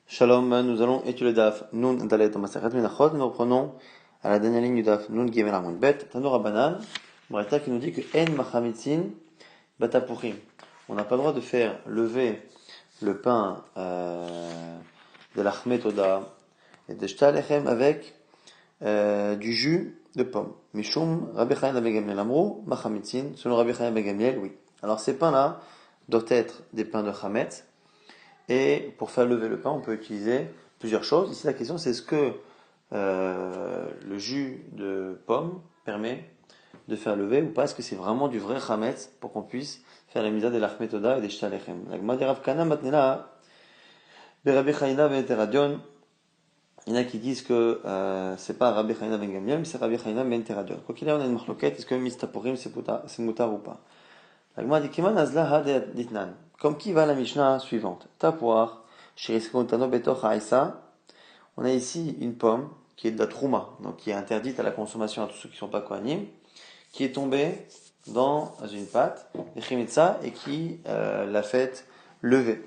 Shalom, nous allons étudier le Daf Nun Dalet Masachet Menachot. Nous reprenons à la dernière ligne du Daf Nun Gimel Amud Bet. Tanur Banan, Braïta qui nous dit que En Machamitzin Batapurim. On n'a pas le droit de faire lever le pain de l'Achmet Oda et de Shtalechem avec du jus de pomme. Mishum Rabbi Chaim Ben Gamliel Amrou Machamitzin. Selon Rabbi Chaim Ben Gamliel, oui. Alors ces pains-là doivent être des pains de Chametz. Et pour faire lever le pain, on peut utiliser plusieurs choses. Ici, la question, c'est est-ce que le jus de pomme permet de faire lever ou pas? Est-ce que c'est vraiment du vrai chametz pour qu'on puisse faire la misa de l'achmet oda et des shtalechem? La Gemara dit Rav Kana matnela Rabbi Chaina ben Teradion. Il y en a qui disent que c'est pas Rabbi Chaina ben Gamliel, mais c'est Rabbi Chaina ben Teradion. Quoi qu'il ait, on a une marloquette. Est-ce que mistapurim c'est mutar ou pas? La Gemara dit Kiman azla had ditnan. Comme qui va la Mishnah suivante? Tapoir, Shiriskontano Betoch Haïsa. On a ici une pomme qui est de la trouma, donc qui est interdite à la consommation à tous ceux qui ne sont pas kohanim, qui est tombée dans une pâte, et qui l'a fait lever.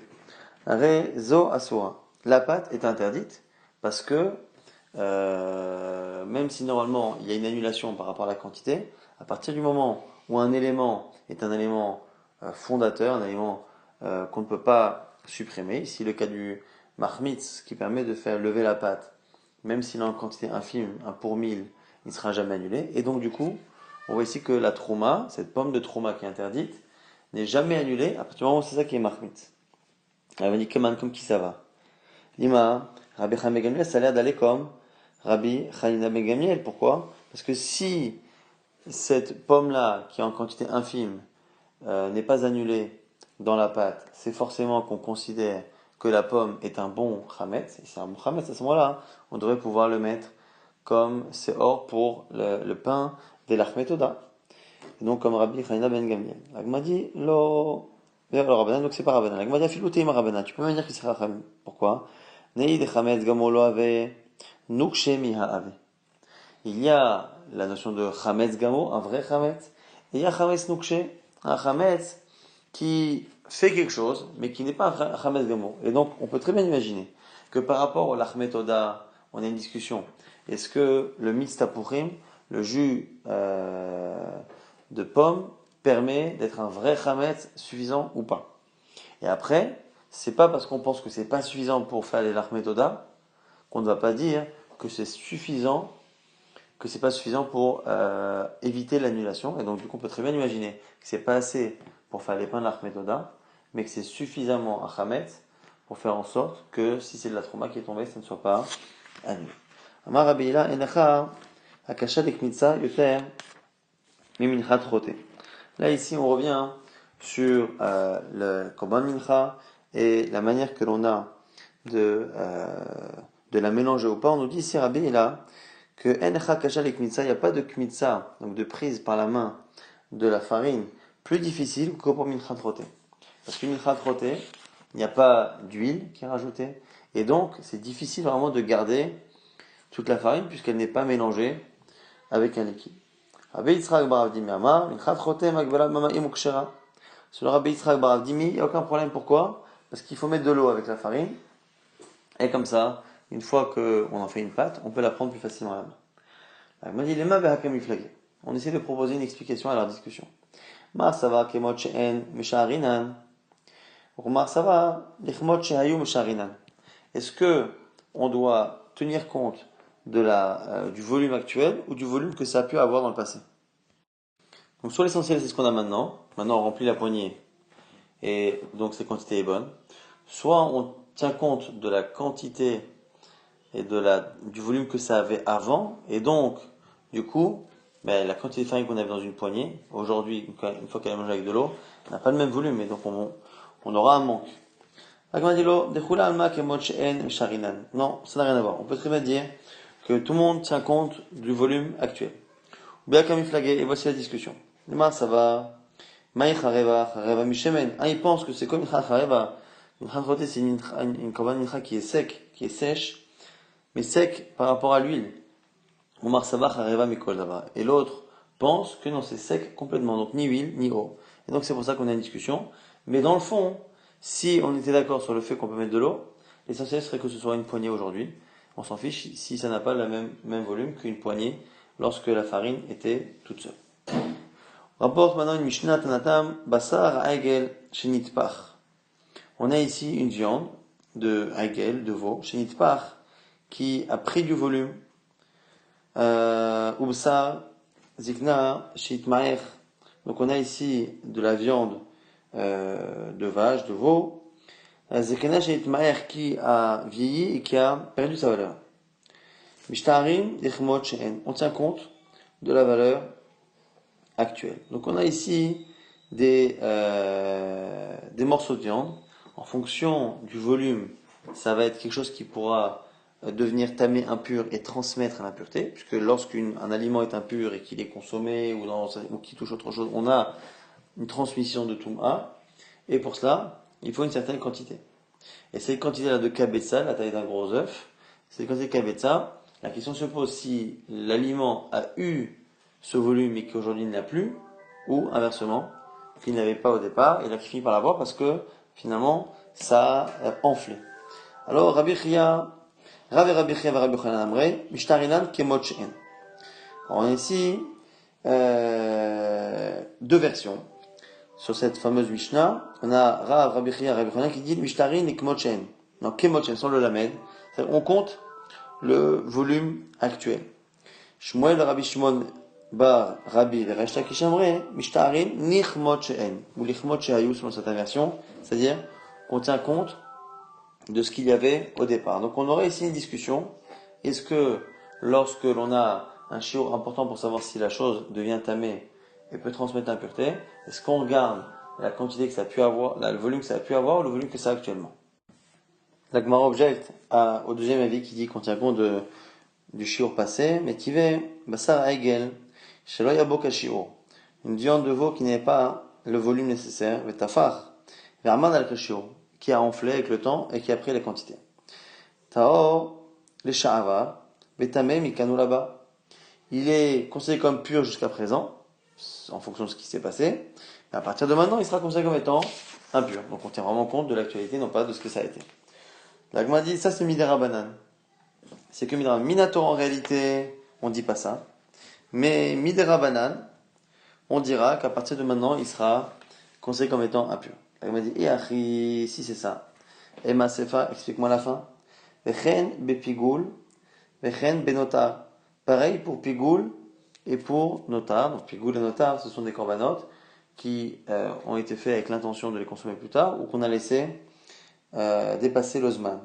Rezo Asura. La pâte est interdite parce que même si normalement il y a une annulation par rapport à la quantité, à partir du moment où un élément est un élément fondateur, un élément qu'on ne peut pas supprimer, ici le cas du mahmitz qui permet de faire lever la pâte, même s'il a en quantité infime, un pour 1000, il ne sera jamais annulé, et donc du coup, on voit ici que la trouma, cette pomme de trouma qui est interdite, n'est jamais annulée à partir du moment où c'est ça qui est mahmitz. Elle va dire comme qui ça va. Lima, Rabbi Chaim Ben Gamliel, ça a l'air d'aller comme Rabbi Chaim Ben Gamliel. Pourquoi? Parce que si cette pomme-là, qui est en quantité infime, n'est pas annulée dans la pâte, c'est forcément qu'on considère que la pomme est un bon chametz. Et c'est un bon chametz, à ce moment-là, on devrait pouvoir le mettre comme c'est or pour le pain de l'achmet oda. Et donc comme Rabbi Chaim Ben Gamliel. La Gemara dit, lo... donc c'est pas Rabbanan. La Gemara dit, filouté ma Rabbanan. Tu peux même dire que c'est Chachamim. Pourquoi? Nei de chametz gamolo ave, nukshe miha ave. Il y a la notion de chametz gamo, un vrai chametz, et il y a chametz nukshe, un chametz qui fait quelque chose, mais qui n'est pas un chametz gamo. Et donc, on peut très bien imaginer que par rapport au lachmet oda, on a une discussion. Est-ce que le mitztapurim, le jus de pomme, permet d'être un vrai chametz suffisant ou pas? Et après, c'est pas parce qu'on pense que c'est pas suffisant pour faire les lachmet oda qu'on ne va pas dire que c'est suffisant, que c'est pas suffisant pour éviter l'annulation. Et donc, du coup, on peut très bien imaginer que c'est pas assez pour faire les pains de l'achmet oda, mais que c'est suffisamment un chametz pour faire en sorte que si c'est de la trauma qui est tombée, ça ne soit pas annulé. Amar Rabbi Hila enacha akasha dekmitza yoter miminchat rote. Là, ici, on revient sur le korban mincha et la manière que l'on a de la mélanger au pain. On nous dit ici, Rabbi Hila, que encha kasha le kmitza, il n'y a pas de kmitza, donc de prise par la main de la farine, plus difficile que pour minchat roté. Parce que minchat roté, il n'y a pas d'huile qui est rajoutée, et donc c'est difficile vraiment de garder toute la farine puisqu'elle n'est pas mélangée avec un liquide. Rabbi Yitzhak bar Avdimi Amar, minchat roté magvala mamaim ukshera. Selon Rabbi Yitzhak bar Avdimi, il n'y a aucun problème. Pourquoi? Parce qu'il faut mettre de l'eau avec la farine, et comme ça, une fois qu'on en fait une pâte, on peut la prendre plus facilement à la main. On essaie de proposer une explication à leur discussion. Est-ce que on doit tenir compte du volume actuel ou du volume que ça a pu avoir dans le passé? Donc soit l'essentiel c'est ce qu'on a maintenant. Maintenant on remplit la poignée et donc cette quantité est bonne. Soit on tient compte de la quantité et du volume que ça avait avant, et donc, du coup, la quantité de farine qu'on avait dans une poignée, aujourd'hui, une fois qu'elle est mangée avec de l'eau, n'a pas le même volume, et donc on aura un manque. Non, ça n'a rien à voir. On peut très bien dire que tout le monde tient compte du volume actuel. Et voici la discussion. Ça va. Il pense que c'est comme une khareva. Une khareva, c'est une korban mincha qui est sec, qui est sèche, mais sec par rapport à l'huile. Et l'autre pense que non, c'est sec complètement, donc ni huile, ni eau. Et donc c'est pour ça qu'on a une discussion. Mais dans le fond, si on était d'accord sur le fait qu'on peut mettre de l'eau, L'essentiel serait que ce soit une poignée aujourd'hui. On s'en fiche si ça n'a pas le même volume qu'une poignée lorsque la farine était toute seule. Rapporte maintenant une Mishnah Tanatam Basar Aigel Shenitpach. On a ici une viande de Aigel, de veau, Shenitpach, qui a pris du volume. Ubsar Zikna Shenitmaer. Donc on a ici de la viande de vache, de veau. Zikna Shenitmaer qui a vieilli et qui a perdu sa valeur. Mishtarim Ichmot Sheen. On tient compte de la valeur actuelle. Donc on a ici des morceaux de viande. En fonction du volume, ça va être quelque chose qui pourra devenir tamé impur et transmettre à l'impureté, puisque lorsqu'un aliment est impur et qu'il est consommé ou qu'il touche autre chose, on a une transmission de Toum'a, et pour cela, il faut une certaine quantité. Et cette quantité-là de kabetza, la taille d'un gros œuf, cette quantité de kabetza, la question se pose si l'aliment a eu ce volume et qu'aujourd'hui il n'a plus, ou inversement, qu'il n'avait pas au départ, et il a fini par l'avoir parce que finalement ça a enflé. Alors Rabbi Chia, Rabbi Chia et Rabbi Yochanan Amrei, Mishtarinan Kemot She'en. On a ici deux versions sur cette fameuse Mishnah. On a Rabbi Chia et Rabbi Yochanan qui dit Mishtarin et Kemot She'en. Non, Kemot She'en sans le lamed. On compte le volume actuel. Shmuel Rabbi Shimon Bar Rabbi Veresh Lakish Amrei Mishtarin Nichmot She'en ou Lichmot She'ayu selon cette version, c'est-à-dire qu'on tient compte de ce qu'il y avait au départ. Donc on aurait ici une discussion. Est-ce que lorsque l'on a un shiur important pour savoir si la chose devient tamée et peut transmettre l'impureté, est-ce qu'on regarde la quantité que ça a pu avoir, le volume que ça a pu avoir ou le volume que ça a actuellement? La Gemara objecte au deuxième avis qui dit qu'on tient compte du shiur passé, mais qui va basar aigel, shelo yabok shiur, une viande de veau qui n'avait pas le volume nécessaire, vetafar, verman al shiur, qui a enflé avec le temps et qui a pris les quantités. Taor, le sha'ava, betame mikanu là-bas. Il est considéré comme pur jusqu'à présent, en fonction de ce qui s'est passé, mais à partir de maintenant, il sera considéré comme étant impur. Donc on tient vraiment compte de l'actualité, non pas de ce que ça a été. La Gemara dit, ça c'est midera banane. C'est que midera minator en réalité, on dit pas ça. Mais midera banane, on dira qu'à partir de maintenant, il sera considéré comme étant impur. Elle m'a dit, si c'est ça. Emma Sefa, explique-moi la fin. Vechen bepigoul, vechen benotar. Pareil pour pigoul et pour notar. Donc pigoul et notar, ce sont des corbanotes qui ont été faits avec l'intention de les consommer plus tard ou qu'on a laissé dépasser l'osman.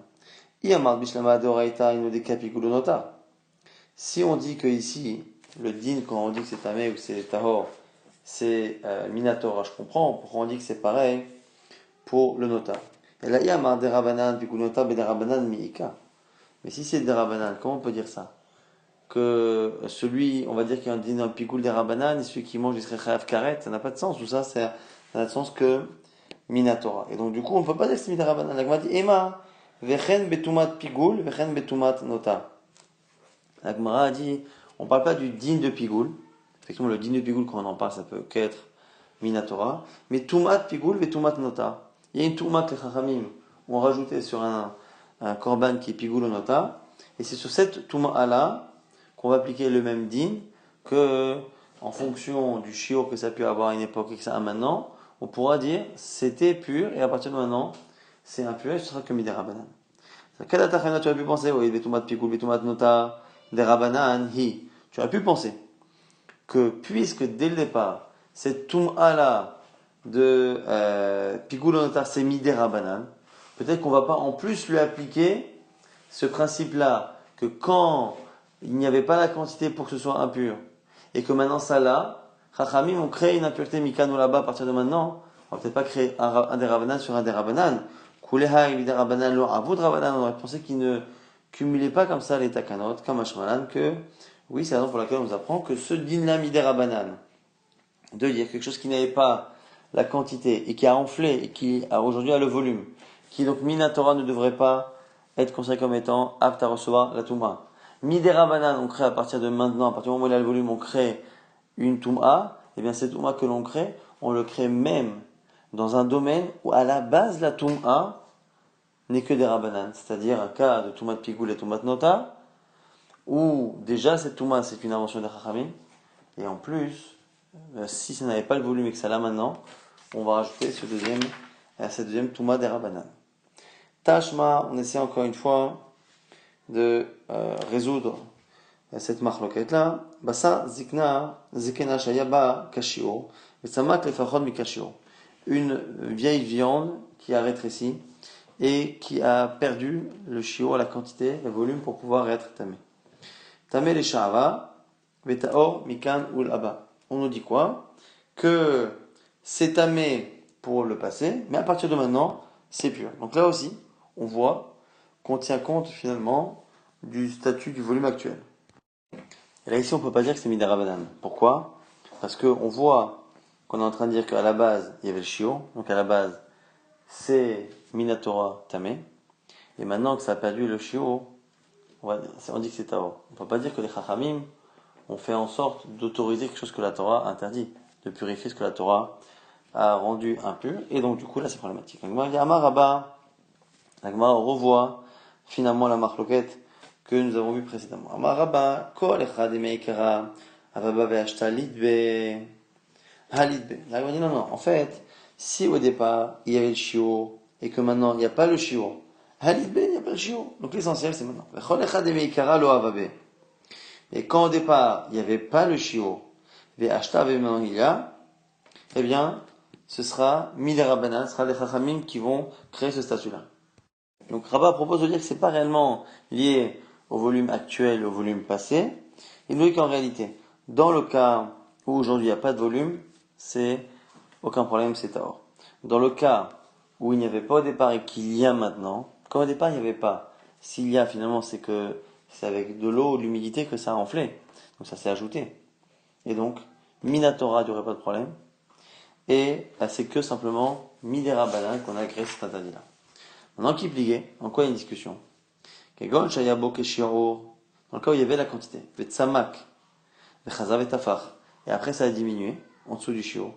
Iyamar bishlama deoraita inodeka pigoul notar. Si on dit que ici, le din, quand on dit que c'est tamé ou que c'est tahor, c'est minatora, je comprends. Pourquoi on dit que c'est pareil pour le notar? Et là, il y a mar derabanan, puis notar, bederabanan, miika. Mais si c'est derabanan, comment on peut dire ça? Que celui, on va dire qu'il y a un din, un pigoul derabanan, et celui qui mange, il serait chayav karet, ça n'a pas de sens. Tout ça, ça n'a de sens que minatora. Et donc, du coup, on ne peut pas dire que c'est miderabanan. La Gemara dit, Ema, vechen betumat pigoul, vechen betumat notar. La Gemara a dit, on ne parle pas du din de pigoul. Effectivement, le din de pigoul, quand on en parle, ça peut qu'être minatora. Mais tumat pigoul ve tumat notar. Il y a une tumat que les chachamim ont rajouté sur un korban qui est pigoul ou notar. Et c'est sur cette tumat-là qu'on va appliquer le même din que, en fonction du shiur que ça a pu avoir à une époque et que ça a maintenant, on pourra dire c'était pur et à partir de maintenant, c'est impur et ce sera que midera banan. Quel atachana tu as pu penser? Oui, ve tumat pigoul, ve tumat notar, derabanan, hi. Tu as pu penser que puisque dès le départ, cette Toum'a-là de Pigoul Notar c'est midera banan, peut-être qu'on ne va pas en plus lui appliquer ce principe-là, que quand il n'y avait pas la quantité pour que ce soit impur, et que maintenant ça l'a, Chachamim ont créé une impureté Mikano là-bas à partir de maintenant, on va peut-être pas créer un derabanan sur un derabanan. Kuleha et derabanan lo avud rabanan, on aurait pensé qu'ils ne cumulaient pas comme ça les takanot, comme Ashmalan, que oui, c'est la raison pour laquelle on nous apprend que ce din-là midera banan, de dire quelque chose qui n'avait pas la quantité et qui a enflé et qui a aujourd'hui a le volume, qui donc minatora ne devrait pas être considéré comme étant apte à recevoir la touma. Midera banan, on crée à partir de maintenant, à partir du moment où il a le volume, on crée une touma, et bien cette touma que l'on crée, on le crée même dans un domaine où à la base la touma n'est que des rabanan, c'est-à-dire un cas de Toumat Pigoul et Toumat Nota, où déjà cette Touma c'est une invention des Chachamim, et en plus, si ça n'avait pas le volume et que ça l'a maintenant, on va rajouter cette deuxième Touma des rabanan. Tashma, on essaie encore une fois de résoudre cette marloquette là. Basa zikena shayaba kashio, et samak lefachon mi kashio. Une vieille viande qui a rétréci et qui a perdu le shio, la quantité, le volume pour pouvoir être tamé. Tamé les sha'ava, vetaor mikan ul aba. On nous dit quoi? Que c'est tamé pour le passé, mais à partir de maintenant, c'est pur. Donc là aussi, on voit qu'on tient compte finalement du statut du volume actuel. Et là ici, on ne peut pas dire que c'est midarabanan. Pourquoi? Parce qu'on voit qu'on est en train de dire qu'à la base, il y avait le shio, donc à la base, c'est minatora tamé, et maintenant que ça a perdu le shio, on dit que c'est taor. On ne peut pas dire que les chachamim ont fait en sorte d'autoriser quelque chose que la Torah interdit, de purifier ce que la Torah a rendu impur, et donc du coup là c'est problématique. La Gemara revoit finalement la marloquette que nous avons vue précédemment. Amar Rabba, kol echad meikara, avaba ve'ashta lidbe, halidbe. Là on dit non, en fait, si au départ il y avait le shio, et que maintenant il n'y a pas le shio, halidbe, il n'y a pas le shio. Donc l'essentiel c'est maintenant. Kol echad meikara lo avabe. Et quand au départ il n'y avait pas le shio, ve'ashta ve'menant il y a, eh bien, ce sera midarabanan, ce sera les chachamim qui vont créer ce statut-là. Donc Rabat propose de dire que c'est pas réellement lié au volume actuel, au volume passé. Il nous dit qu'en réalité, dans le cas où aujourd'hui il n'y a pas de volume, c'est aucun problème, c'est taor. Dans le cas où il n'y avait pas au départ et qu'il y a maintenant, quand au départ il n'y avait pas, s'il y a finalement c'est que c'est avec de l'eau ou de l'humidité que ça a enflé. Donc ça s'est ajouté. Et donc, Minatora, il n'y aurait pas de problème. Et c'est que simplement Midera qu'on a créé cet interdit-là. Maintenant, qui pliait, en quoi il y a une discussion? Kegon Shayabo Keshiro, dans le cas où il y avait la quantité, Vetsamak, Vechazav et Tafar, et après ça a diminué, en dessous du shio,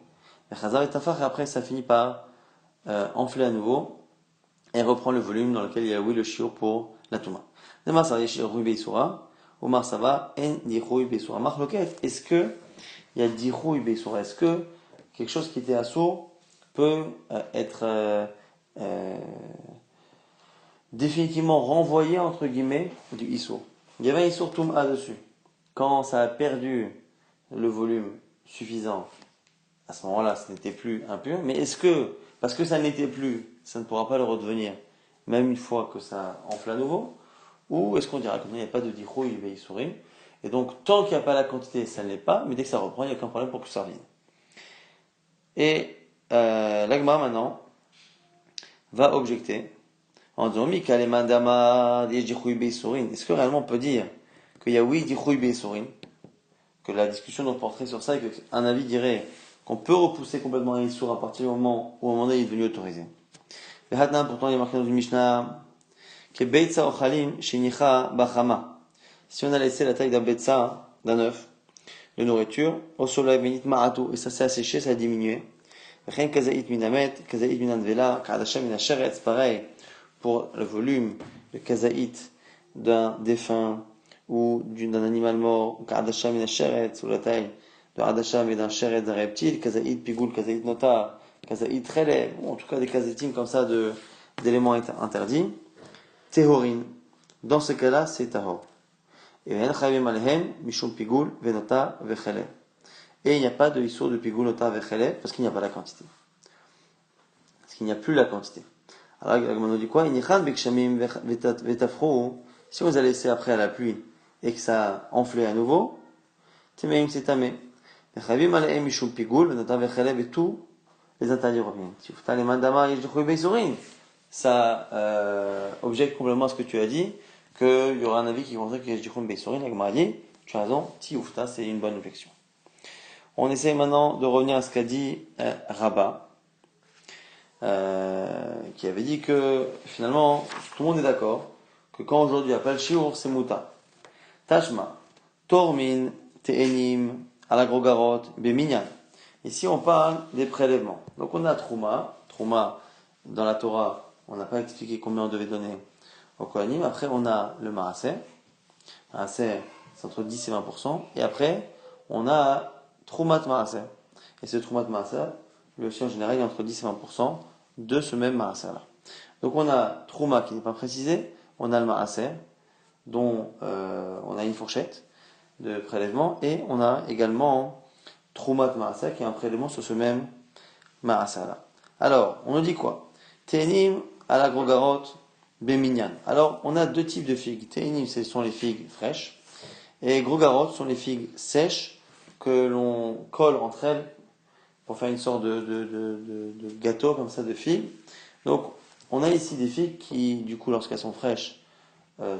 Vechazav et Tafar, et après ça finit par enfler à nouveau, et reprend le volume dans lequel il y a oui le shio pour la Touma. Demar ça va Rui Beisura, Omar ça va, En Dirui Beisura. Marloket, est-ce que il y a Dirui Beisura? Est-ce que quelque chose qui était assourd peut être définitivement renvoyé entre guillemets du Issour? Il y avait un Issour Toum'a dessus. Quand ça a perdu le volume suffisant, à ce moment-là, ce n'était plus impur. Mais est-ce que, parce que ça n'était plus, ça ne pourra pas le redevenir, même une fois que ça enfle à nouveau? Ou est-ce qu'on dira qu'il n'y a pas de Dichou, il va Issourim, et donc tant qu'il n'y a pas la quantité, ça ne l'est pas, mais dès que ça reprend, il n'y a aucun problème pour que ça revienne. Et l'Agma maintenant va objecter en disant est-ce que réellement on peut dire qu'il y a oui Dichouy Beisourin, que la discussion doit porter sur ça et qu'un avis dirait qu'on peut repousser complètement un Issour à partir du moment où un moment donné il est devenu autorisé. Mais pourtant il y a marqué dans une Mishnah que Beitza Ochalim Shenicha Bachama. Si on a laissé la taille d'un Beitza, d'un œuf, de nourriture, au soleil Benit Ma'atu, et ça s'est asséché, ça a diminué. Rien Kazaït Minamet, Kazaït Minanvela, Kadasha Minasheretz, pareil, pour le volume de Kazaït d'un défunt ou d'un animal mort, Kadasha Minasheretz, ou la taille de Kadasha mais d'un Sheretz, d'un reptile, Kazaït Pigoul, Kazaït Nota, Kazaït Relais, ou en tout cas des kazaïtim comme ça d'éléments interdits. Tehorin. Dans ce cas-là, c'est tahor. Et il n'y a pas de issour de pigul, nota, vechele, parce qu'il n'y a pas la quantité. Parce qu'il n'y a plus la quantité. Alors, on nous dit quoi? Si on les a laissés après à la pluie, et que ça a enflé à nouveau, temeim c'est tamé. Et tous les interdits reviennent. Ça objecte complètement à ce que tu as dit, qu'il y aura un avis qui pensait que Yeshdichun Beisorin, la Gemara dit, tu as raison, Tioufta, c'est une bonne objection. On essaye maintenant de revenir à ce qu'a dit Rabat, qui avait dit que finalement, tout le monde est d'accord, que quand aujourd'hui il n'y a pas le shiur, c'est muta. Tashma, Tormin, Te'enim, Alagrogarot, Beminyan. Ici on parle des prélèvements. Donc on a Trouma dans la Torah, On n'a pas expliqué combien on devait donner au Kohanim. Après, on a le Maaser. Maaser, c'est entre 10 et 20%. Et après, on a Troumat Maaser. Et ce Troumat Maaser, lui aussi en général, il est entre 10 et 20% de ce même Maaser-là. Donc on a Trouma qui n'est pas précisé. On a le Maaser, dont on a une fourchette de prélèvement. Et on a également Troumat Maaser, qui est un prélèvement sur ce même Maaser-là. Alors, on nous dit quoi? Tenim à la Grogarot Beminyan. Alors, on a deux types de figues. Tenim, ce sont les figues fraîches. Et Grogarot sont les figues sèches que l'on colle entre elles pour faire une sorte de gâteau comme ça de figues. Donc, on a ici des figues qui, du coup, lorsqu'elles sont fraîches,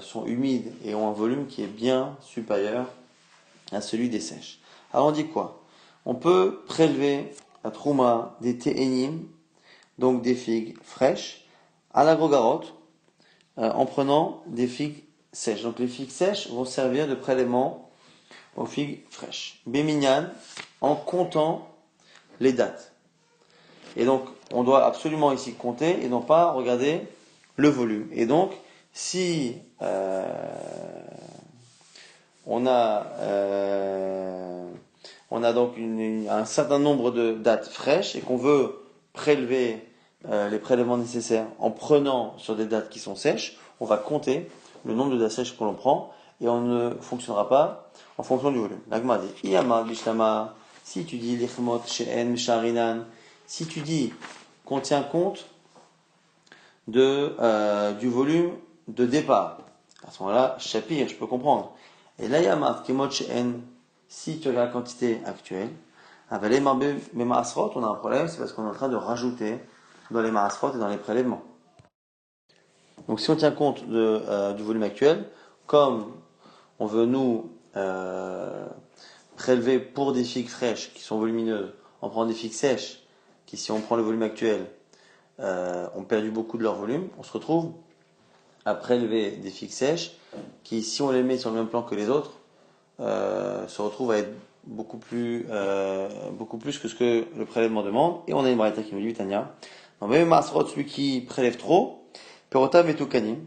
sont humides et ont un volume qui est bien supérieur à celui des sèches. Alors, on dit quoi? On peut prélever la trouma des téhénim, donc des figues fraîches, à la grogarotte, en prenant des figues sèches. Donc les figues sèches vont servir de prélèvement aux figues fraîches. Béminyan, en comptant les dates. Et donc, on doit absolument ici compter et non pas regarder le volume. Et donc, si on a donc un certain nombre de dates fraîches et qu'on veut prélever les prélèvements nécessaires en prenant sur des dates qui sont sèches, on va compter le nombre de dates sèches que l'on prend et on ne fonctionnera pas en fonction du volume. L'agma dit Iyama bishlama, si tu dis lichmot she'en sharinan, si tu dis qu'on tient compte du volume de départ, à ce moment-là, shapir, je peux comprendre. Et là, yamat kemot she'en, si tu as la quantité actuelle, avalé marbe mais maasrot, on a un problème, c'est parce qu'on est en train de rajouter dans les maasrot et dans les prélèvements. Donc si on tient compte du volume actuel, comme on veut nous prélever pour des figues fraîches qui sont volumineuses, on prend des figues sèches qui, si on prend le volume actuel, ont perdu beaucoup de leur volume, on se retrouve à prélever des figues sèches qui, si on les met sur le même plan que les autres, se retrouvent à être beaucoup plus que ce que le prélèvement demande. Et on a une braïta qui nous dit, Tania, non, même Masrot, celui qui prélève trop, Perotav et Toukanim,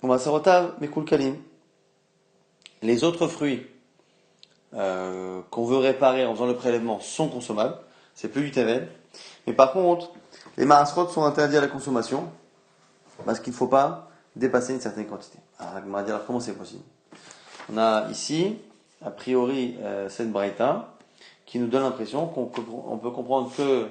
ou Masarotav et Kulkalim. Les autres fruits qu'on veut réparer en faisant le prélèvement sont consommables, c'est plus du Tevel. Mais par contre, les Masrot sont interdits à la consommation parce qu'il ne faut pas dépasser une certaine quantité. Alors comment c'est possible? On a ici, a priori, cette braïta qui nous donne l'impression qu'on peut comprendre que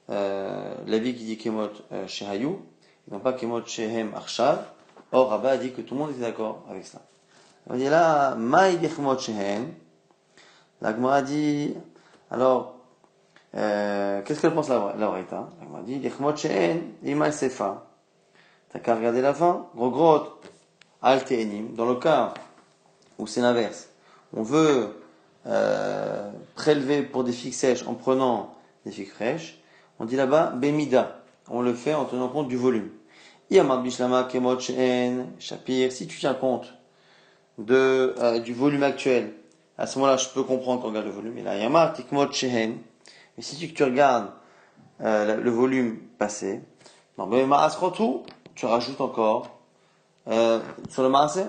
l'avis qui dit Kemot Shehayu, et non pas Kemot Shehem Arshav. Or, Rabba a dit que tout le monde était d'accord avec cela. On dit là, Maï Kemot Shehem. La Gemara dit, alors, qu'est-ce qu'elle pense la braïta? La Gemara dit, Kemot Shehem, Imal Sefa. T'as qu'à regarder la fin. Grogrot, Al Te'enim. Dans le cas où c'est l'inverse, on veut prélever pour des figues sèches en prenant des figues fraîches, on dit là-bas Bemida, on le fait en tenant compte du volume. Yamad bishlama kemot she'en shapir, si tu tiens compte du volume actuel, à ce moment-là je peux comprendre qu'on regarde le volume. Et là yamad tikmot she'en, mais si tu regardes le volume passé, non mais ma'asrotu, tu rajoutes encore sur le ma'aseh.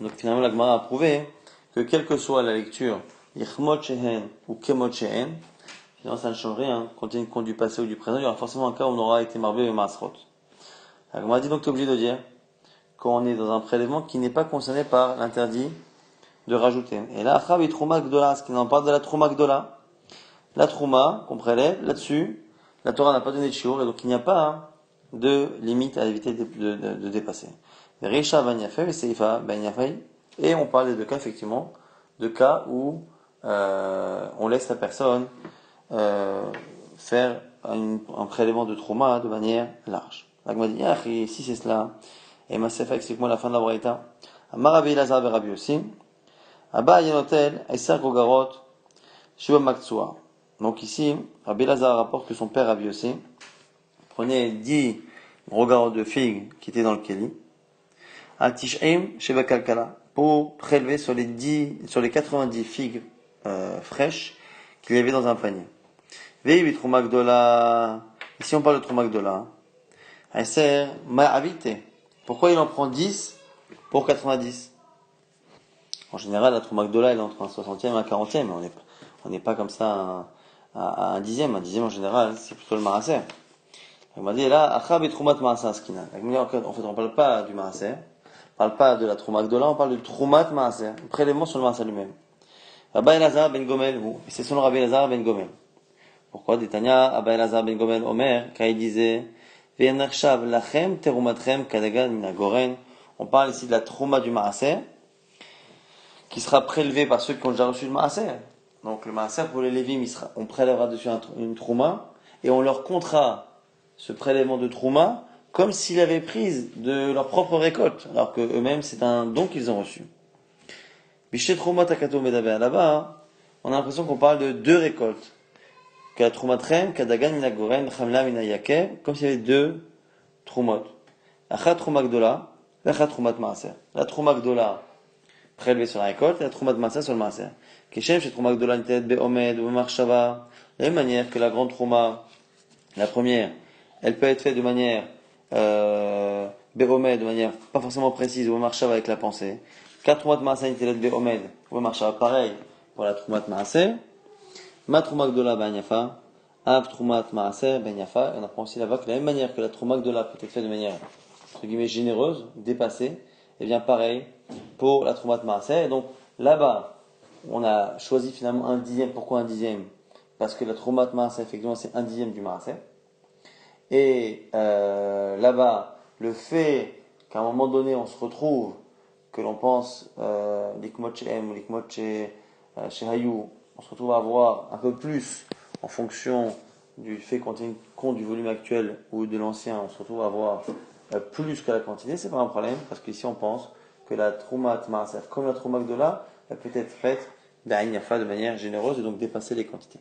Donc finalement la Gemara a prouvé que quelle que soit la lecture, yichmot shehen ou kemot shehen, finalement ça ne change rien. Quand il y a une compte du passé ou du présent, il y aura forcément un cas où on aura été marbé et masrot. La Gemara dit donc tu es obligé de dire qu'on est dans un prélèvement qui n'est pas concerné par l'interdit de rajouter. Et là, achab et trouma gdola, ce qui n'en parle de la trouma gdola. La trouma qu'on prélève, là-dessus, la Torah n'a pas donné de shiur, et donc il n'y a pas de limite à éviter de dépasser. Risha ben Yafei et Seifa ben Yafei. Et on parle des deux cas, effectivement, de cas où on laisse la personne faire un prélèvement de trauma de manière large. La Gemara dit, si c'est cela, et ma Sefa explique-moi la fin de la braïta. Amar Rabbi Elazar ben Rabbi Yossi, Abba Yenotel, Eser Gogarot, Shiva Maktsua. Donc ici, Rabbi Elazar rapporte que son père Rabbi Yossi prenait 10 gogarot de figues qui étaient dans le Kéli, Al-Tish'im Sheba Kalkala, pour prélever sur les 90 figues fraîches qu'il y avait dans un panier. Vei Trouma Gdola, ici on parle de Trouma Gdola. Aïser ma'avité. Pourquoi il en prend 10 pour 90? En général, la Trouma Gdola, elle est entre un 60e et un 40e. On n'est pas comme ça à un dixième. Un dixième, en général, c'est plutôt le Maaser. On m'a dit là, Achab et Troumat Maaser Skina. En fait, on parle pas du Maaser. On parle pas de la Trouma Gdola, on parle du Troumat Maaser. Un prélèvement sur le Maaser lui-même. Abba Elazar ben Gomel, et c'est son Rabbi Elazar ben Gomel. Pourquoi? D'Itania, Abba Elazar ben Gomel Omer, quand il disait, Ve'enarshav lachem terumatchem kadagan mina goren. On parle ici de la Trouma du Maaser, qui sera prélevé par ceux qui ont déjà reçu le Maaser. Donc le Maaser, pour les Lévim, on prélèvera dessus une Trouma, et on leur comptera ce prélèvement de Trouma comme s'ils avaient pris de leur propre récolte, alors que eux-mêmes, c'est un don qu'ils ont reçu. Bichet Trouma Takato Medaber, là-bas, on a l'impression qu'on parle de deux récoltes. Ka Troumatrem, Kadagan Mina Goren, Chamla Mina Yake, comme s'il y avait deux Troumot. Achat Trouma Gdola, Achat Troumat Maaser. La Trouma Gdola, prélevée sur la récolte, et la Troumat Maaser sur le Maaser. Keshem, chez Trouma Gdola, Nitet, Be'omed, Be'marshava, de la même manière que la grande Trouma, la première, elle peut être faite de manière, Be'omed, de manière pas forcément précise, ou Be'marshava avec la pensée. 4 Troumat Maaser, Nitet, Be'omed, ou Be'marshava, pareil, pour la Troumat Maaser. Ma Trouma Gdola ben Yafa, Av Troumat Maaser ben Yafa. On apprend aussi là-bas que de la même manière que la Trouma Gdola peut être faite de manière, entre guillemets, généreuse, dépassée, et bien pareil pour la Troumat Maaser. Et donc là-bas, on a choisi finalement un dixième. Pourquoi un dixième? Parce que la Troumat Maaser, effectivement, c'est un dixième du Maaser. Et là-bas, le fait qu'à un moment donné, on se retrouve, que l'on pense l'ikmot chez M, l'ikmot chez Hayou, on se retrouve à avoir un peu plus en fonction du fait qu'on tienne compte du volume actuel ou de l'ancien, on se retrouve à avoir plus que la quantité, c'est pas un problème, parce qu'ici on pense que la Troumat Maaser, comme la Trouma Gdola, elle peut être faite d'Aïn Yafa de manière généreuse et donc dépasser les quantités.